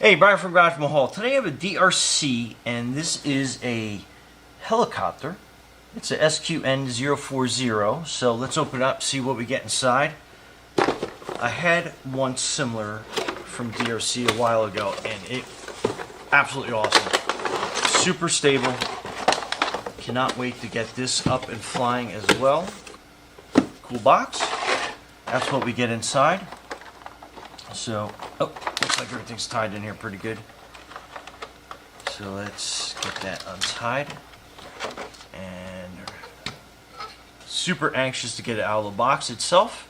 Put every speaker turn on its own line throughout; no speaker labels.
Hey, Brian from Garage Mahal. Today I have a DeeRC, and this is a helicopter. It's a SQN040, so let's open it up, see what we get inside. I had one similar from DeeRC a while ago, and it absolutely awesome. Super stable. Cannot wait to get this up and flying as well. Cool box. That's what we get inside. So, looks like everything's tied in here pretty good. So let's get that untied. And super anxious to get it out of the box itself.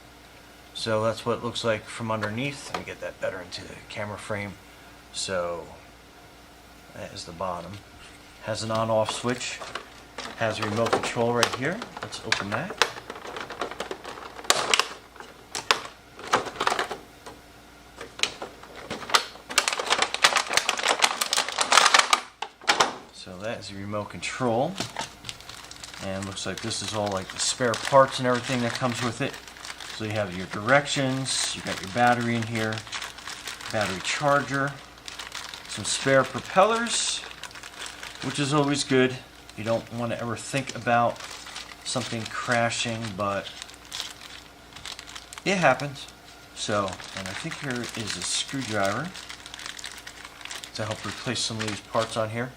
So that's what it looks like from underneath. Let me get that better into the camera frame. So that is the bottom. Has an on-off switch. Has a remote control right here. Let's open that. So that is the remote control, and looks like this is all like the spare parts and everything that comes with it. So you have your directions, you got your battery in here, battery charger, some spare propellers, which is always good. You don't want to ever think about something crashing, but it happens. So, and I think here is a screwdriver to help replace some of these parts on here.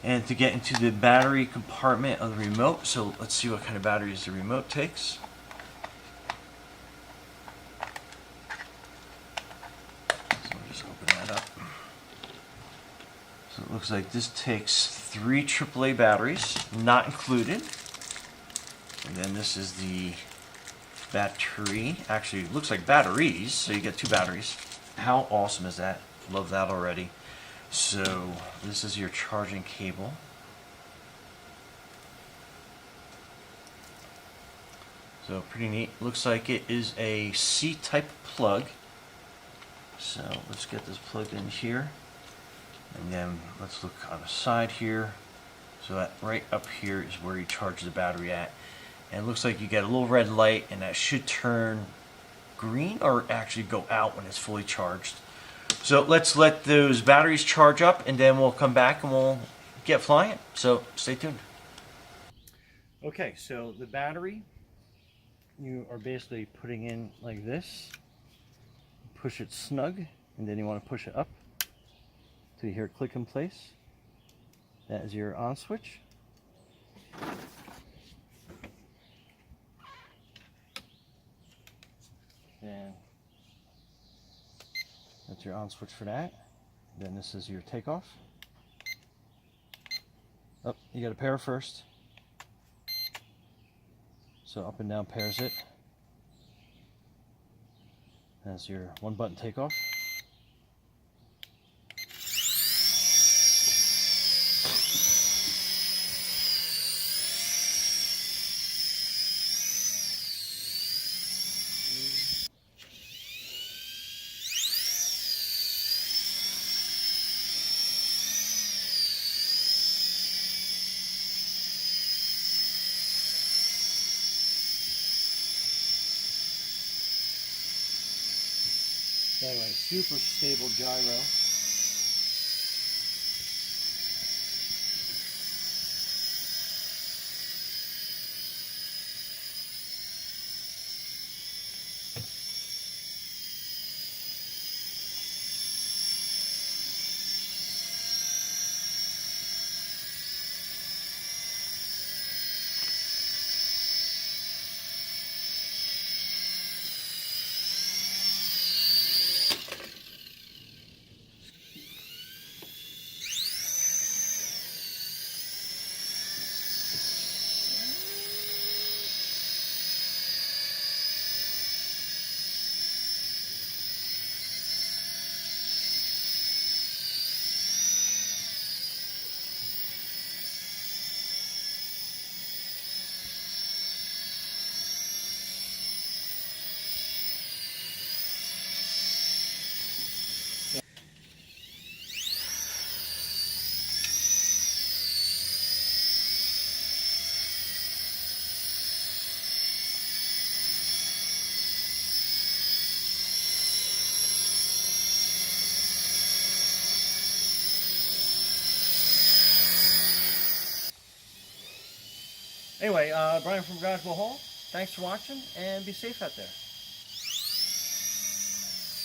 And to get into the battery compartment of the remote, so let's see what kind of batteries the remote takes. So we'll just open that up. So it looks like this takes 3 AAA batteries, not included. And then this is the battery. Actually, it looks like batteries, so you get 2 batteries. How awesome is that? Love that already. So this is your charging cable. So pretty neat. Looks like it is a C-type plug. So let's get this plugged in here. And then let's look on the side here. So that right up here is where you charge the battery at. And it looks like you get a little red light, and that should turn green or actually go out when it's fully charged. So let's let those batteries charge up, and then we'll come back and we'll get flying. So stay tuned. Okay, so the battery you are basically putting in like this. Push it snug, and then you want to push it up till you hear it click in place. That is your on switch. Then that's your on switch for that. Then this is your takeoff. Oh, you got to pair first. So up and down pairs it. That's your 1-button takeoff. Anyway, super stable gyro. Anyway, Brian from Garage Hall, thanks for watching, and be safe out there.